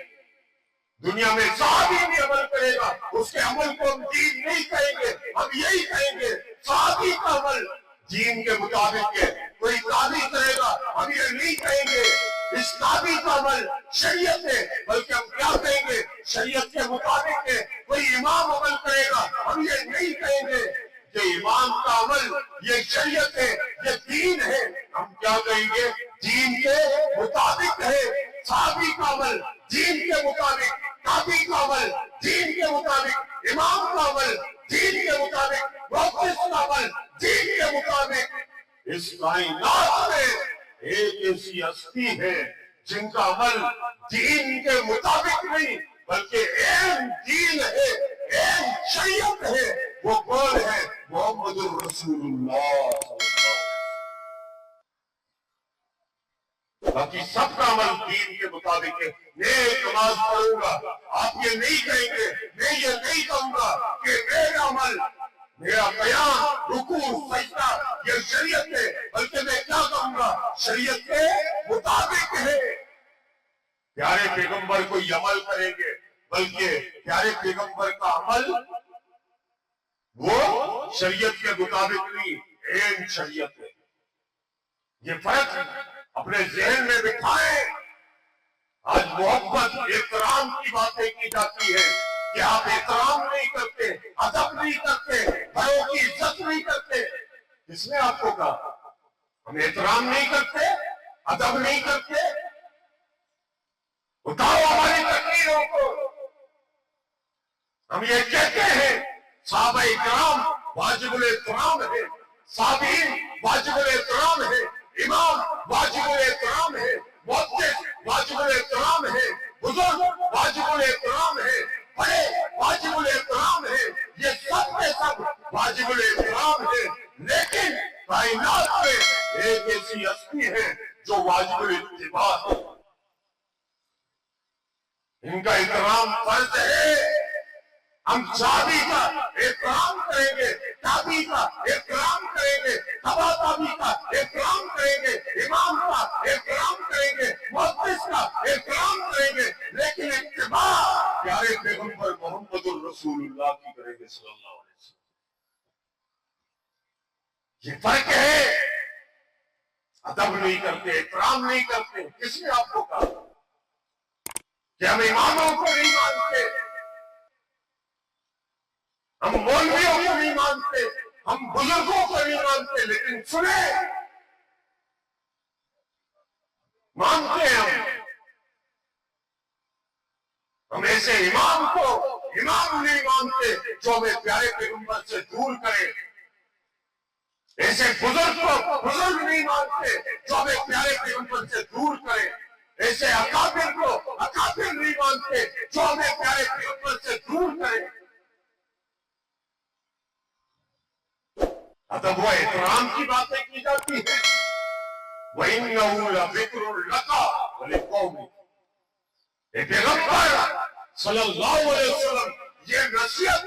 دنیا میں صحابی بھی عمل کرے گا، اس کے عمل کو ہم دین نہیں کہیں گے، ہم یہی کہیں گے صحابی کا عمل دین کے مطابق ہے۔ کوئی تابعی کرے گا، ہم یہ نہیں کہیں گے اس تابعی کا عمل شریعت ہے، بلکہ ہم کیا کہیں گے شریعت کے مطابق ہے۔ کوئی امام عمل کرے گا، ہم یہ نہیں کہیں گے کہ امام کا عمل یہ شریعت ہے، یہ دین ہے، ہم کیا کہیں گے دین کے مطابق ہے۔ صحابی کا عمل دین کے مطابق، تابعی کا عمل دین کے مطابق، امام کا عمل دین کے مطابق، محدث کا عمل دین کے مطابق۔ اس کائنات میں ایک ایسی ہستی ہے جن کا عمل دین کے مطابق نہیں بلکہ عین دین ہے، عین شریعت ہے، وہ کون ہے؟ محمد الرسول اللہ۔ باقی سب کا عمل دین کے مطابق ہے۔ میں نماز پڑھوں گا، آپ یہ نہیں کہیں گے، میں یہ نہیں کہوں گا کہ میرا عمل، میرا قیام، رکوع، سجدہ یہ شریعت ہے، بلکہ میں کیا کہوں گا شریعت کے مطابق ہے۔ پیارے پیغمبر کوئی عمل کریں گے، بلکہ پیارے پیغمبر کا عمل وہ شریعت کے مطابق نہیں، عین شریعت ہے۔ یہ فرق اپنے ذہن میں بٹھائیں۔ آج محبت احترام کی باتیں کی جاتی ہے کہ آپ احترام نہیں کرتے، ادب نہیں کرتے، بڑوں کی عزت نہیں کرتے۔ کس نے آپ کو کہا ہم احترام نہیں کرتے، ادب نہیں کرتے؟ اٹھاؤ ہماری تقریروں کو۔ ہم یہ کہتے ہیں صحابہ اکرام واجب الاحترام ہے، صحابین واجب الاحترام ہے، امام واجب الاحترام ہے، محدث واجب الاحترام ہے، بزرگ واجب الاحترام ہے، بڑے واجب الاحترام ہے، یہ سب کے سب واجب الاحترام ہے۔ لیکن کائنات میں ایک ایسی ہستی ہے جو واجب الاتباع ہے، ان کا احترام فرض ہے۔ ہم صحابی کا احترام کریں گے، تابعی کا احترام کریں گے، تبع تابعی کا احترام کریں گے، امام کا احترام کریں گے، محدث کا احترام کریں گے، لیکن اتباع پیارے پیغمبر محمد الرسول اللہ کی کریں گے صلی اللہ علیہ وسلم۔ یہ فرق ہے۔ ادب نہیں کرتے، احترام نہیں کرتے۔ کس نے آپ کو کہا کہ ہم اماموں کو نہیں مانتے، ہم مولویوں کو نہیں مانتے، ہم بزرگوں کو نہیں مانتے؟ لیکن سنیں، مانتے ہیں ہم ایسے امام کو امام نہیں مانتے جو ہمیں پیارے پیغمبر سے دور کرے، ایسے بزرگ کو بزرگ نہیں مانتے جو ہمیں پیارے پیغمبر سے دور کرے، ایسے اکابر کو اکابر نہیں مانتے جو ہمیں پیارے پیغمبر سے دور کرے۔ ادب و احترام کی باتیں کی جاتی ہیں۔ وَإِنَّهُ لَذِكْرٌ لَكَ وَلِقَوْمِكَ، اے پیغمبر صلی اللہ علیہ وسلم، یہ نصیحت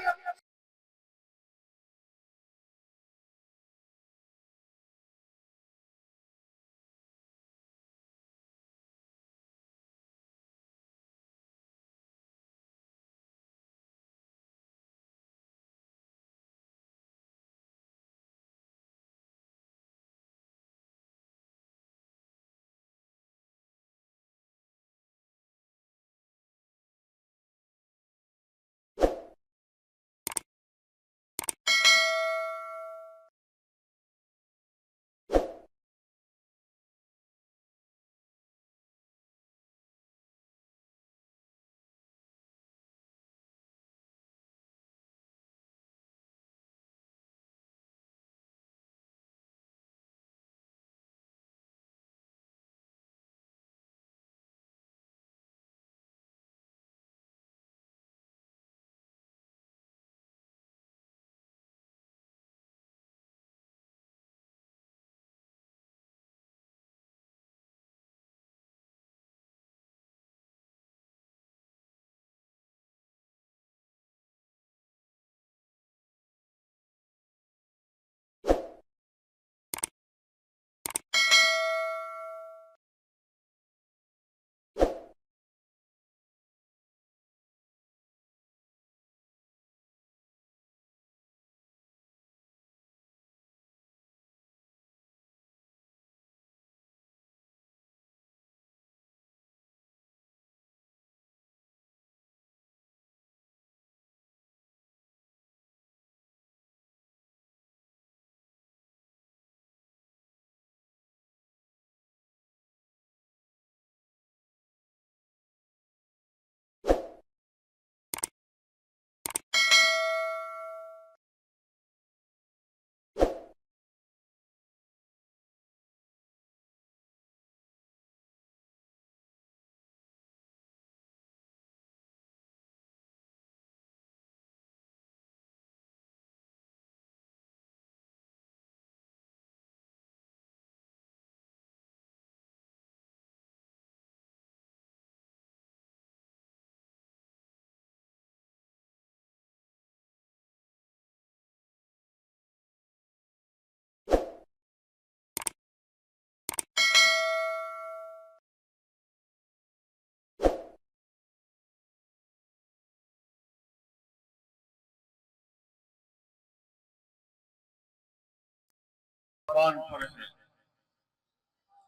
زبان پر ہے.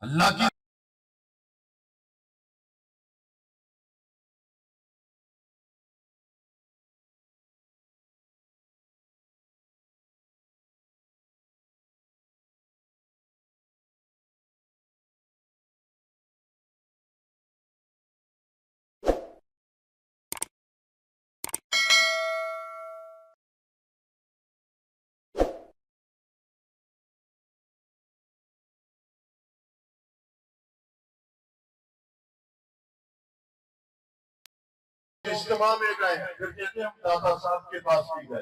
اللہ کی اجتماع میں گئے ہیں، پھر کہتے ہیں ہم داتا صاحب کے پاس بھی گئے.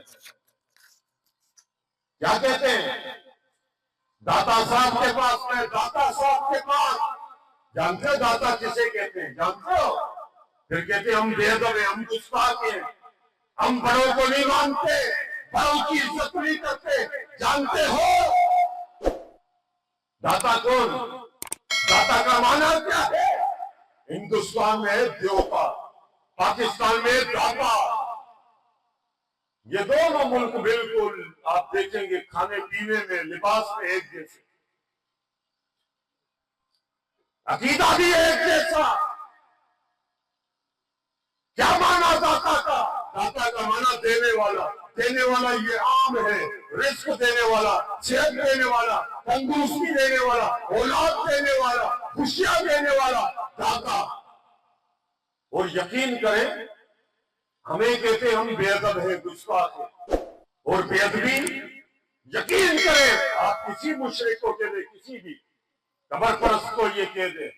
کیا کہتے ہیں؟ داتا صاحب کے پاس گئے. داتا صاحب کے پاس جانتے ہو داتا کسے کہتے ہیں؟ جانتے ہو؟ پھر کہتے ہیں ہم بے ادب ہیں، ہم گستاخ ہیں، ہم بڑوں کو نہیں مانتے، بڑوں کی عزت نہیں کرتے. جانتے ہو داتا کون؟ داتا کا معنی کیا ہے؟ ہندوستان میں دیوتا، پاکستان میں داتا. یہ دونوں ملک بالکل آپ دیکھیں گے کھانے پینے میں، لباس میں ایک جیسے، عقیدہ بھی ایک جیسا. کیا معنی داتا کا؟ داتا کا معنی دینے والا. دینے والا یہ عام ہے، رزق دینے والا، صحت دینے والا، تندرستی دینے والا، اولاد دینے والا، خوشیاں دینے والا داتا. اور یقین کریں ہمیں کہتے ہیں ہم بے ادب ہیں، گستاخ ہیں اور بے ادبی. یقین کریں آپ کسی مشرک کو کہہ دیں، کسی بھی قبر پرست کو یہ کہہ دیں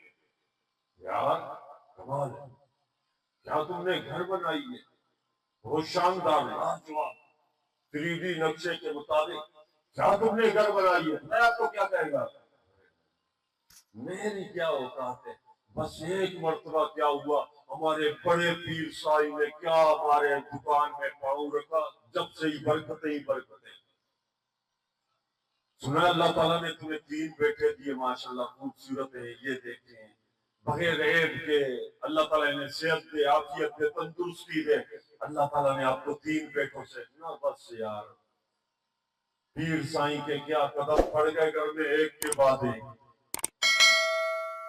یار کمال ہے، کیا تم نے گھر بنائی ہے بہت شاندار لاجواب 3D نقشے کے مطابق، کیا تم نے گھر بنائی ہے. میں آپ کو کیا کہے گا؟ میری کیا اوقات ہے، بس ایک مرتبہ کیا ہوا ہمارے بڑے پیر سائی نے کیا ہمارے دکان میں پاؤں رکھا، جب سے ہی برکتیں ہی برکتیں. سنا اللہ تعالیٰ نے تمہیں 3 بیٹے دیے ماشاءاللہ خوبصورت ہے، یہ دیکھیں بغیر عیب کے. اللہ تعالیٰ نے صحت دے، عافیت دے، تندرستی دے. اللہ تعالیٰ نے آپ کو 3 بیٹوں سے نہ. بس یار پیر سائیں کے کیا قدم پڑ گئے گھر میں ایک کے بعد ایک.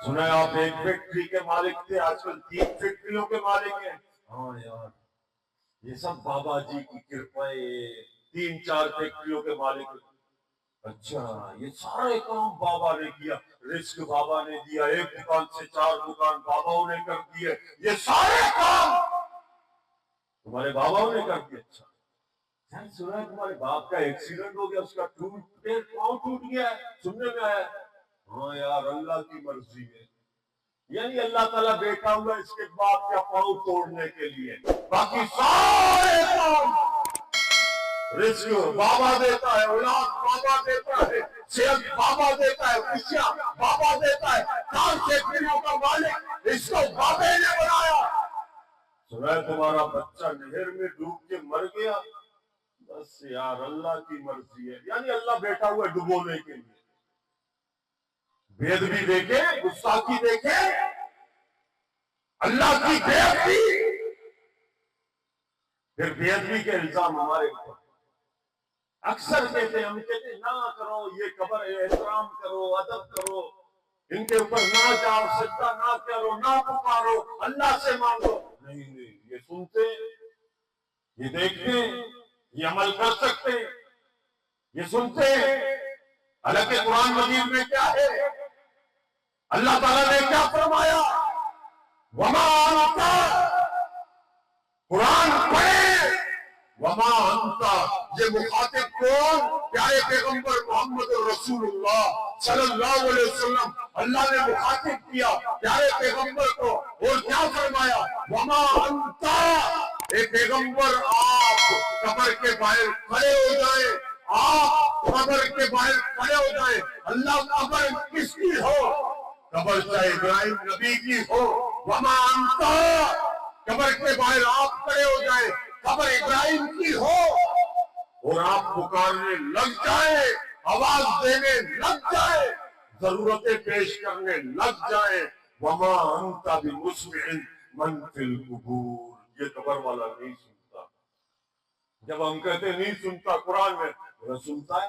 سنا آپ ایک فیکٹری کے مالک تھے، آج کل 3 فیکٹریوں کے مالک ہیں. ہاں یار یہ سب بابا جی کی کرپائیں، 3-4 فیکٹریوں کے مالک. اچھا یہ سارے کام بابا نے کیا، رزق بابا نے دیا، ایک دکان سے 4 دکان باباؤں نے کر دیے، یہ سارے کام تمہارے باباؤں نے کر دیے. اچھا یار سنا ہے تمہارے باپ کا ایکسیڈنٹ ہو گیا، اس کا پاؤں ٹوٹ گیا ہے، سننے میں آیا. ہاں یار اللہ کی مرضی ہے. یعنی اللہ تعالیٰ بیٹھا ہوا اس کے باپ کا پاؤں توڑنے کے لیے. باقی سارے کام رزق بابا دیتا ہے، اولاد بابا دیتا ہے، صحت بابا دیتا ہے، خوشیاں بابا دیتا ہے. 4 فیکٹریوں کا مالک اس کو بابے نے بنایا. سنا تمہارا بچہ نہر میں ڈوب کے مر گیا، بس یار اللہ کی مرضی ہے. یعنی اللہ بیٹھا ہوا ڈبونے کے لیے. بے ادبی دیکھے، گستاخی دیکھے، اللہ کی بے ادبی. پھر بے ادبی کے الزام ہمارے اوپر. اکثر کہتے ہیں، ہم کہتے ہیں نہ کرو یہ قبر ہے، احترام کرو، ادب کرو، ان کے اوپر نہ جاؤ، سجدہ نہ کرو، نہ پکارو، اللہ سے مانگو. نہیں یہ سنتے، یہ دیکھتے، یہ عمل کر سکتے، یہ سنتے. حالانکہ قرآن مجید میں کیا ہے؟ اللہ تعالیٰ نے کیا فرمایا؟ وما انت، قرآن پڑھے، وما انت، یہ مخاطب کون؟ پیارے پیغمبر محمد رسول اللہ صلی اللہ علیہ وسلم. اللہ نے مخاطب کیا پیارے پیغمبر کو اور کیا فرمایا؟ وما انت، اے پیغمبر آپ قبر کے باہر کھڑے ہو جائیں، آپ قبر کے باہر کھڑے ہو جائیں. اللہ قبر کس کی ہو؟ قبر چاہے ابراہیم نبی کی ہو. وما انت، قبر کے باہر آپ کھڑے ہو جائیں، قبر ابراہیم کی ہو اور آپ پکارنے لگ جائیں، آواز دینے لگ جائیں، ضرورتیں پیش کرنے لگ جائیں. وما انت بمسمع من فی القبور، یہ قبر والا نہیں سنتا. جب ہم کہتے نہیں سنتا قرآن میں، وہ سنتا ہے.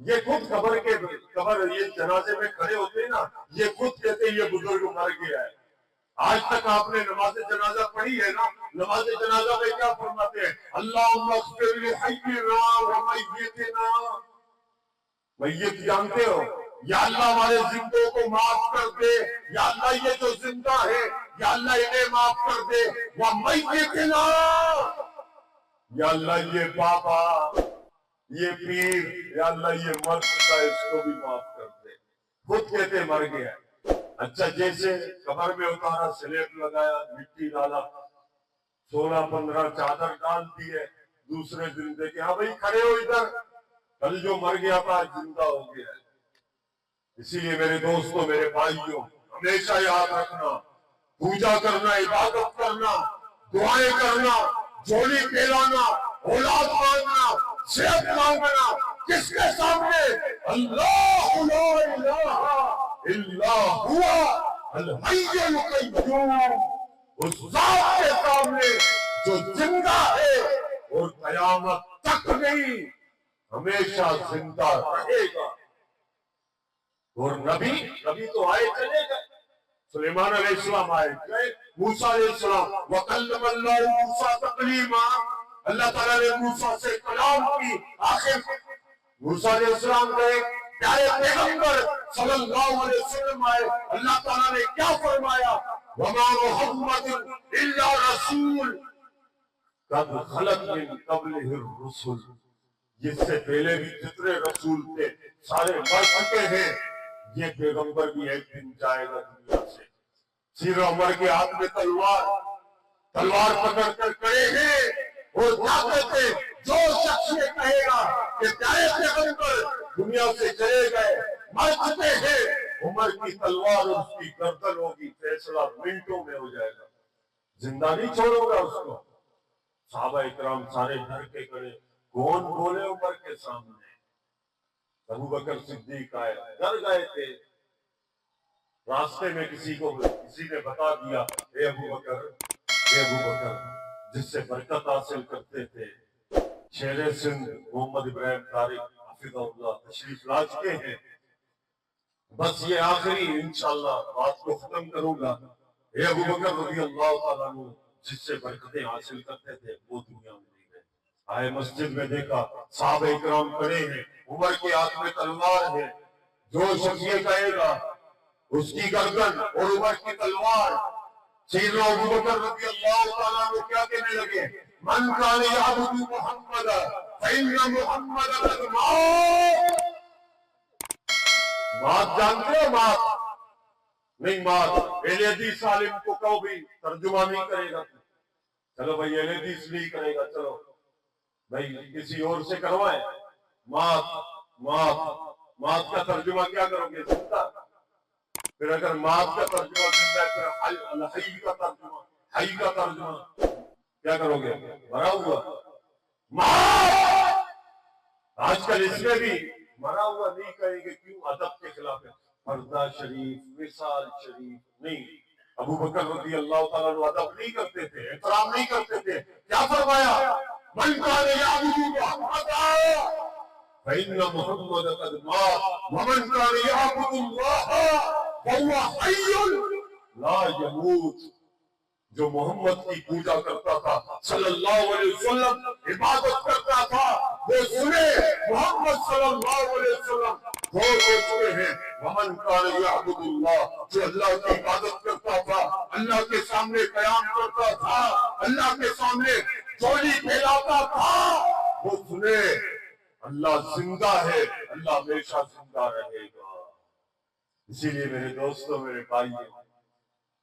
یہ خود قبر یہ جنازے میں کھڑے ہوتے ہیں نا، یہ خود کہتے ہیں یہ بزرگ مر گیا ہے۔ آج تک آپ نے نماز جنازہ پڑھی ہے نا، نماز جنازہ میں کیا فرماتے ہیں؟ اللہم اغفر لحینا و میتنا، میت جانتے ہو، یا اللہ ہمارے زندوں کو معاف کر دے، یا اللہ یہ جو زندہ ہے یا اللہ انہیں معاف کر دے، و میتنا، یا اللہ یہ بابا، یہ پیر، یا اللہ یہ مر چکا ہے اس کو بھی معاف کر دے۔ خود کہتے مر گیا ہے۔ اچھا جیسے قبر میں اتارا، سلیب لگایا، مٹی ڈالا، 16-15 چادر ڈال دی ہے، دوسرے دن دیکھے ہاں بھائی کھڑے ہو ادھر، کل جو مر گیا تھا زندہ ہو گیا ہے۔ اسی لیے میرے دوستوں، میرے بھائیوں، ہمیشہ یاد رکھنا، پوجا کرنا، عبادت کرنا، دعائیں کرنا، جھولی پھیلانا، اولاد مانگنا، صحت مانگنا، کس کے سامنے؟ اللہ لا الہ الا ہوا الحی القیوم، اس ذات کے سامنے جو زندہ ہے اور قیامت تک نہیں، ہمیشہ زندہ رہے گا۔ اور نبی تو آئے چلے گئے، سلیمان علیہ السلام آئے گئے، موسیٰ علیہ السلام، وَكَلَّمَ اللَّهُ مُوسَىٰ تَكْلِيمًا، اللہ تعالیٰ نے موسیٰ سے کلام کی۔ آخر موسیٰ علیہ السلام گئے، پیارے پیغمبر صلی اللہ علیہ وسلم آئے، اللہ تعالیٰ نے کیا فرمایا؟ وَمَا مُحَمَّدٌ إِلَّا رَسُولٌ قَدْ خَلَتْ مِن قَبْلِهِ الرُّسُلُ، جس سے پہلے بھی جتنے رسول تھے سارے مر چکے ہیں، یہ پیغمبر بھی ایک دن جائے گا دنیا سے۔ سیر عمر کے ہاتھ میں تلوار پکڑ کر کھڑے ہیں اور کیا کہتے ہیں؟ جو شخص یہ کہے گا کہ پیارے پیغمبر دنیا سے چلے گئے، مر چکے ہیں، عمر کی تلوار اس کی گردن ہوگی، فیصلہ منٹوں میں ہو جائے گا، زندہ نہیں چھوڑو گا اس کو۔ صحابہ اکرام سارے ڈر کے کھڑے، کون بولے عمر کے سامنے؟ ابو بکر صدیق آئے، ڈر گئے تھے، راستے میں کسی نے بتا دیا، اے ابو بکر جس سے برکت حاصل کرتے تھے، شیر سندھ محمد ابراہیم طارق حفظہ اللہ تشریف لا چکے ہیں، بس یہ آخری انشاءاللہ بات کو ختم کروں گا۔ اے ابو بکر رضی اللہ تعالیٰ عنہ جس سے برکتیں حاصل کرتے تھے، وہ دنیا میں نہیں گئے۔ آئے مسجد میں دیکھا صحابہ اکرام کھڑے ہیں، عمر کے ہاتھ میں تلوار ہے، جو شخص یہ کہے گا اس کی گردن اور عمر کی تلوار۔ سیدنا ابو بکر رضی اللہ تعالیٰ عنہ کیا کہنے لگے؟ من کان یعبد محمد فإن محمد قد مات۔ مات جانتے ہو؟ مات نہیں، مات اہل حدیث عالم کو کہو بھی ترجمہ نہیں کرے گا، چلو بھائی اہل حدیث نہیں کرے گا، چلو بھائی کسی اور سے کروائیں۔ مات کا ترجمہ کیا کرو گے؟ زندہ۔ پھر اگر مات کا ترجمہ زندہ ہے، پھر حی کا ترجمہ کیا کرو گے؟ مرا ہوا۔ مات آج کل اس میں بھی مرا ہوا نہیں کہیں گے، کیوں؟ ادب کے خلاف ہے، پردہ شریف، وصال شریف نہیں۔ ابو بکر رضی اللہ تعالیٰ عنہ ادب نہیں کرتے تھے، احترام نہیں کرتے تھے، کیا فرمایا؟ من کان یعبد محمد فإن محمد قد مات ومن كان يعبد الله فهو حي لا يموت۔ جو محمد کی پوجا کرتا تھا، صلی اللہ علیہ وسلم عبادت کرتا تھا، وہ سنے محمد صلی اللہ علیہ وسلم فوت ہو چکے ہیں۔ ومن كان يعبد الله، جو اللہ کی عبادت کرتا تھا، اللہ کے سامنے قیام کرتا تھا، اللہ کے سامنے چولی پھیلاتا تھا، وہ سنے اللہ زندہ ہے، اللہ ہمیشہ زندہ رہے گا۔ اسی لیے میرے دوستوں، میرے بھائیوں،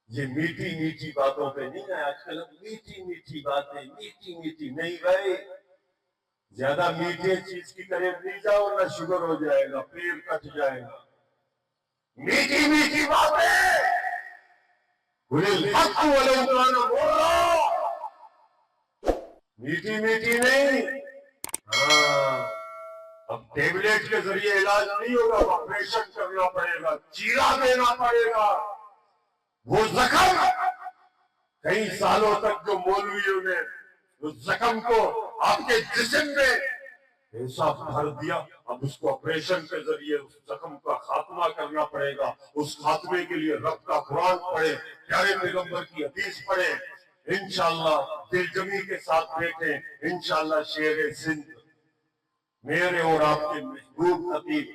یہ میٹھی میٹھی باتوں پہ نہیں ہے آج کل، میٹھی میٹھی باتیں، میٹھی میٹھی نہیں بھائی، زیادہ میٹھے چیز کی طرف نہیں جاؤ، نہ شوگر ہو جائے گا، پیٹ کٹ جائے گا۔ میٹھی میٹھی باتیں، قل الحق ولو کان مرا، میٹھی میٹھی نہیں۔ ہاں، اب ٹیبلیٹ کے ذریعے علاج نہیں ہوگا، آپریشن کرنا پڑے گا، چیرا دینا پڑے گا۔ وہ زخم کئی سالوں تک جو مولویوں نے اس زخم کو آپ کے جسم میں ایسا بھر دیا اب اس کو آپریشن کے ذریعے اس زخم کا خاتمہ کرنا پڑے گا. اس خاتمے کے لیے رب کا قرآن پڑھے, پیارے پیغمبر کی حدیث پڑھے, انشاءاللہ دل جمی کے ساتھ بیٹھے. انشاءاللہ شیر سندھ میرے اور آپ کے محبوب خطیب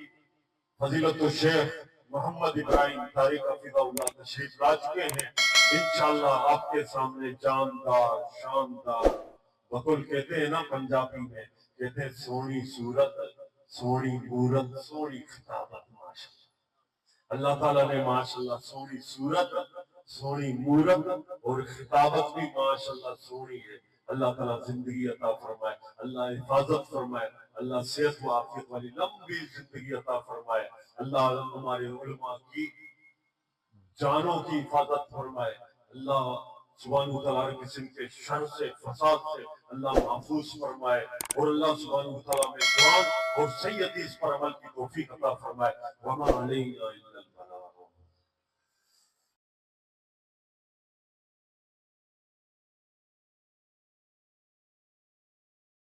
فضیلت الشیخ محمد ابراہیم طارق حفظہ اللہ تشریف لا چکے ہیں. انشاءاللہ آپ کے سامنے جاندار شاندار, بقول کہتے ہیں نا پنجابی میں, کہتے ہیں سونی صورت سونی مورت سونی خطابت. ماشاءاللہ اللہ تعالیٰ نے ماشاءاللہ سونی صورت سونی مورت اور خطابت بھی ماشاءاللہ سونی ہے. اللہ تعالیٰ زندگی عطا فرمائے, اللہ حفاظت فرمائے, اللہ صحت و عافیت والی لمبی زندگی عطا فرمائے. اللہ ہمارے علماء کی جانوں کی حفاظت فرمائے. اللہ سبحانہ وتعالیٰ ہر قسم کے شر سے فساد سے اللہ محفوظ فرمائے, اور اللہ سبحانہ وتعالیٰ میں قرآن اور صحیح حدیث پر عمل کی توفیق عطا فرمائے. وما علینا الا